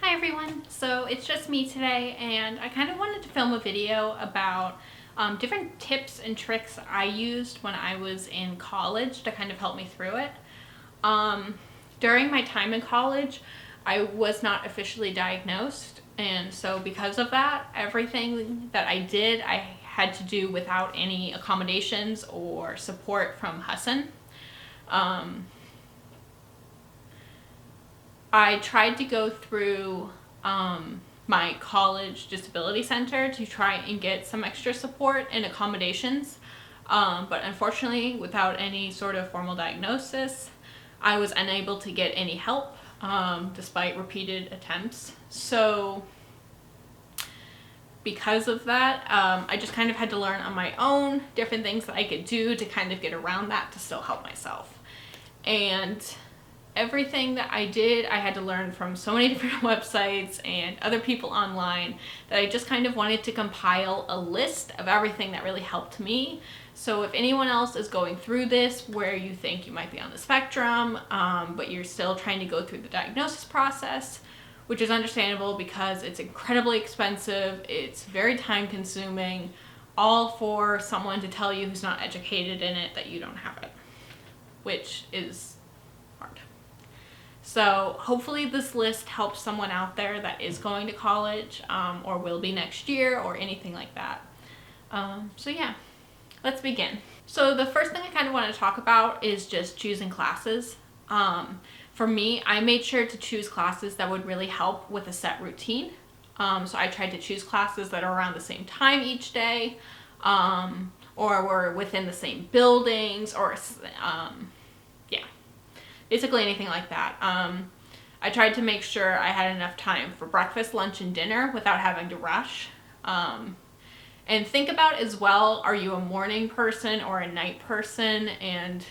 Hi everyone, so it's just me today and I kind of wanted to film a video about different tips and tricks I used when I was in college to kind of help me through it. During my time in college, I was not officially diagnosed, and so because of that, everything that I did, I had to do without any accommodations or support from Hassan. I tried to go through my college disability center to try and get some extra support and accommodations, but unfortunately, without any sort of formal diagnosis, I was unable to get any help despite repeated attempts. So because of that, I just kind of had to learn on my own different things that I could do to kind of get around that to still help myself. And everything that I did, I had to learn from so many different websites and other people online that I just kind of wanted to compile a list of everything that really helped me. So if anyone else is going through this where you think you might be on the spectrum, but you're still trying to go through the diagnosis process, which is understandable because it's incredibly expensive, it's very time consuming, all for someone to tell you who's not educated in it that you don't have it, which is hard. So hopefully this list helps someone out there that is going to college or will be next year or anything like that. So yeah, let's begin. So the first thing I kind of want to talk about is just choosing classes. For me, I made sure to choose classes that would really help with a set routine. So I tried to choose classes that are around the same time each day, or were within the same buildings, or yeah, basically anything like that. I tried to make sure I had enough time for breakfast, lunch, and dinner without having to rush. And think about as well, are you a morning person or a night person, and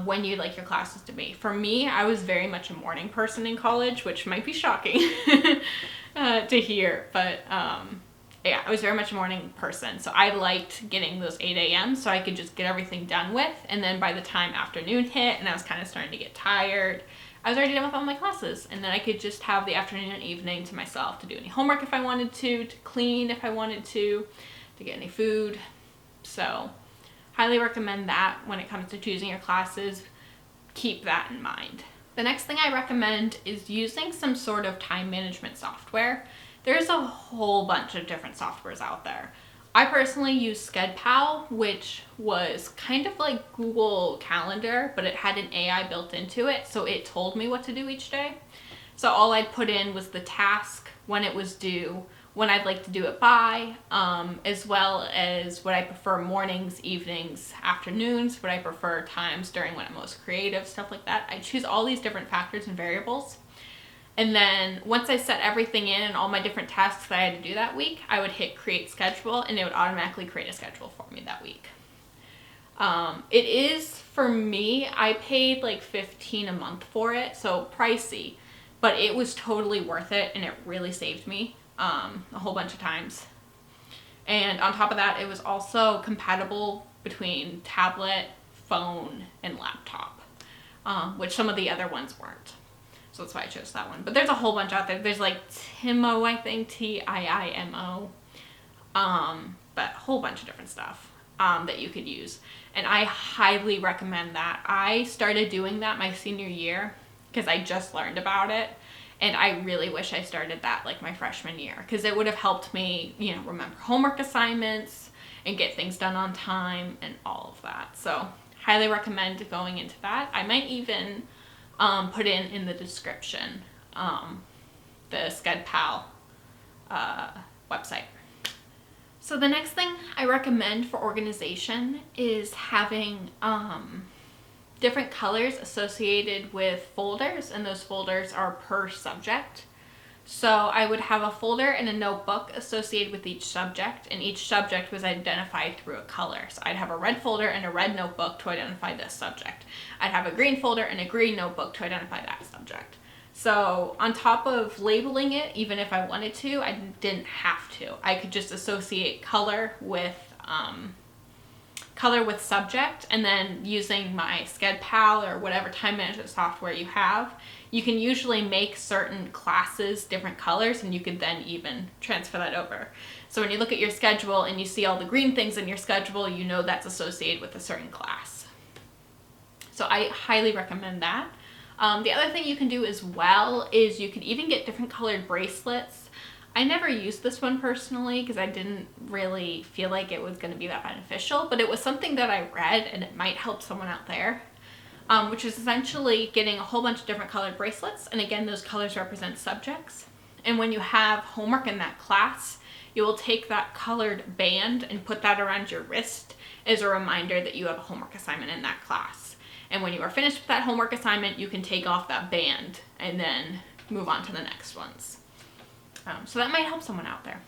when you'd like your classes to be. For me, I was very much a morning person in college, which might be shocking to hear, but yeah, I was very much a morning person. So I liked getting those 8 a.m. so I could just get everything done with, and then by the time afternoon hit and I was kind of starting to get tired, I was already done with all my classes, and then I could just have the afternoon and evening to myself to do any homework if I wanted to clean if I wanted to get any food. So highly recommend that when it comes to choosing your classes. Keep that in mind. The next thing I recommend is using some sort of time management software. There's a whole bunch of different softwares out there. I personally use Skedpal, which was kind of like Google Calendar, but it had an AI built into it, so it told me what to do each day. So all I'd put in was the task, when it was due, when I'd like to do it by, as well as what I prefer mornings, evenings, afternoons, what I prefer times during when I'm most creative, stuff like that. I choose all these different factors and variables. And then once I set everything in and all my different tasks that I had to do that week, I would hit create schedule and it would automatically create a schedule for me that week. It is, for me, I paid like $15 a month for it, so pricey, but it was totally worth it and it really saved me a whole bunch of times. And on top of that, it was also compatible between tablet, phone, and laptop, which some of the other ones weren't. So that's why I chose that one. But there's a whole bunch out there. There's like Timo, I think, Tiimo, but a whole bunch of different stuff that you could use. And I highly recommend that. I started doing that my senior year because I just learned about it. And I really wish I started that like my freshman year, because it would have helped me, you know, remember homework assignments and get things done on time and all of that. So highly recommend going into that. I might even put in the description the Skedpal website. So the next thing I recommend for organization is having different colors associated with folders, and those folders are per subject. So I would have a folder and a notebook associated with each subject, and each subject was identified through a color. So I'd have a red folder and a red notebook to identify this subject. I'd have a green folder and a green notebook to identify that subject. So on top of labeling it, even if I wanted to, I didn't have to. I could just associate color with color with subject, and then using my Skedpal or whatever time management software you have, you can usually make certain classes different colors, and you could then even transfer that over. So when you look at your schedule and you see all the green things in your schedule, you know that's associated with a certain class. So I highly recommend that. The other thing you can do as well is you can even get different colored bracelets. I never used this one personally because I didn't really feel like it was going to be that beneficial, but it was something that I read and it might help someone out there, which is essentially getting a whole bunch of different colored bracelets. And again, those colors represent subjects. And when you have homework in that class, you will take that colored band and put that around your wrist as a reminder that you have a homework assignment in that class. And when you are finished with that homework assignment, you can take off that band and then move on to the next ones. So that might help someone out there.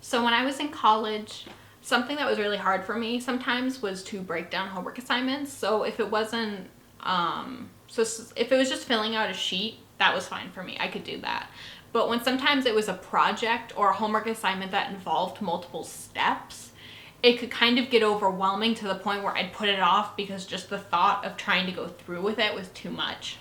So when I was in college, something that was really hard for me sometimes was to break down homework assignments. So if it wasn't, if it was just filling out a sheet, that was fine for me. I could do that. But when sometimes it was a project or a homework assignment that involved multiple steps, it could kind of get overwhelming to the point where I'd put it off because just the thought of trying to go through with it was too much.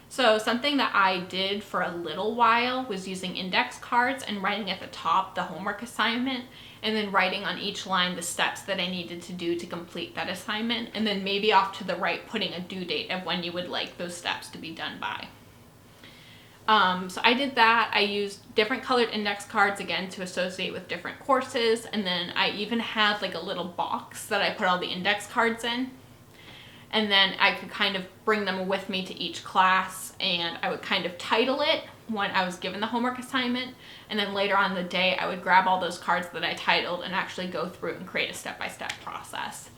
So something that I did for a little while was using index cards and writing at the top the homework assignment, and then writing on each line the steps that I needed to do to complete that assignment, and then maybe off to the right putting a due date of when you would like those steps to be done by. So I did that. I used different colored index cards again to associate with different courses, and then I even had like a little box that I put all the index cards in. And then I could kind of bring them with me to each class, and I would kind of title it when I was given the homework assignment, and then later on in the day I would grab all those cards that I titled and actually go through and create a step-by-step process.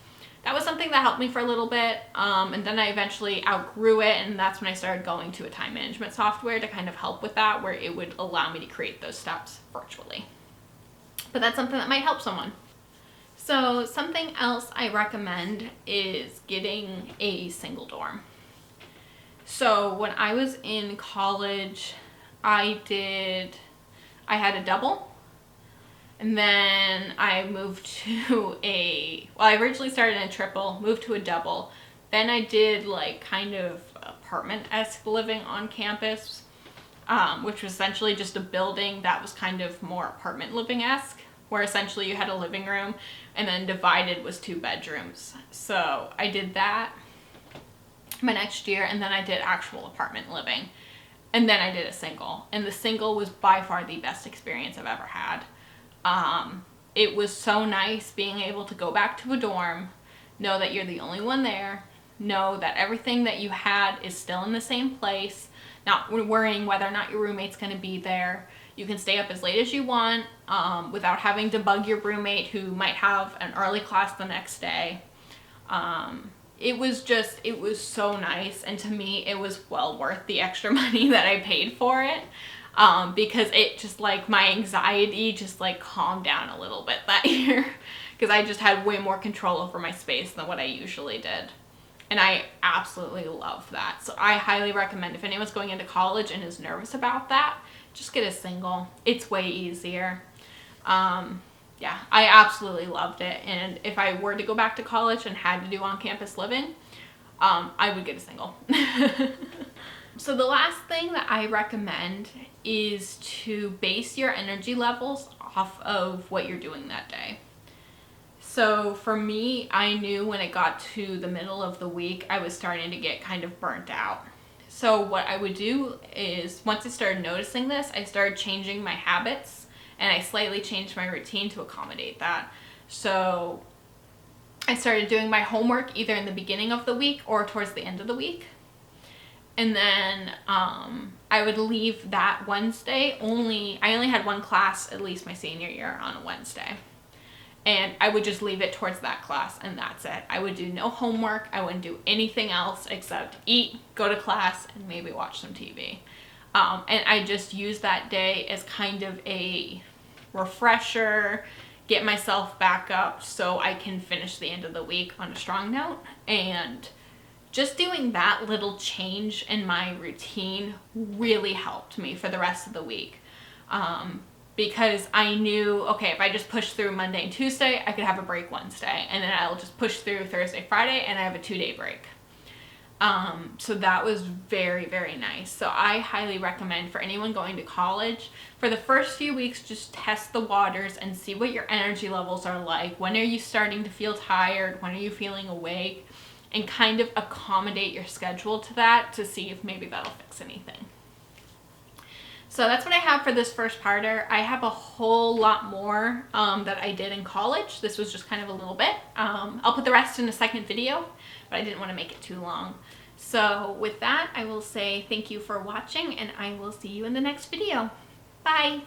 That was something that helped me for a little bit, and then I eventually outgrew it, and that's when I started going to a time management software to kind of help with that, where it would allow me to create those steps virtually. But that's something that might help someone. So something else I recommend is getting a single dorm. So when I was in college, I had a double, and then I moved to I originally started in a triple, moved to a double. Then I did like kind of apartment-esque living on campus, which was essentially just a building that was kind of more apartment living-esque, where essentially you had a living room and then divided was 2 bedrooms. So I did that my next year, and then I did actual apartment living, and then I did a single, and the single was by far the best experience I've ever had. It was so nice being able to go back to a dorm, know that you're the only one there, know that everything that you had is still in the same place, not worrying whether or not your roommate's going to be there. You can stay up as late as you want without having to bug your roommate who might have an early class the next day. It was so nice, and to me it was well worth the extra money that I paid for it, because it just like my anxiety just like calmed down a little bit that year, because I just had way more control over my space than what I usually did. And I absolutely love that. So I highly recommend, if anyone's going into college and is nervous about that, just get a single. It's way easier. Yeah, I absolutely loved it. And if I were to go back to college and had to do on-campus living, I would get a single. So the last thing that I recommend is to base your energy levels off of what you're doing that day. So for me, I knew when it got to the middle of the week, I was starting to get kind of burnt out. So what I would do is, once I started noticing this, I started changing my habits, and I slightly changed my routine to accommodate that. So I started doing my homework either in the beginning of the week or towards the end of the week. And then I would leave that Wednesday. I only had one class, at least my senior year, on a Wednesday. And I would just leave it towards that class, and that's it. I would do no homework. I wouldn't do anything else except eat, go to class, and maybe watch some TV. And I just used that day as kind of a refresher, get myself back up so I can finish the end of the week on a strong note. And just doing that little change in my routine really helped me for the rest of the week. because I knew, okay, if I just push through Monday and Tuesday, I could have a break Wednesday, and then I'll just push through Thursday, Friday, and I have a 2-day break. So that was very, very nice. So I highly recommend for anyone going to college, for the first few weeks, just test the waters and see what your energy levels are like. When are you starting to feel tired? When are you feeling awake? And kind of accommodate your schedule to that to see if maybe that'll fix anything. So that's what I have for this first parter. I have a whole lot more that I did in college. This was just kind of a little bit. I'll put the rest in a second video, but I didn't want to make it too long. So with that, I will say thank you for watching, and I will see you in the next video. Bye!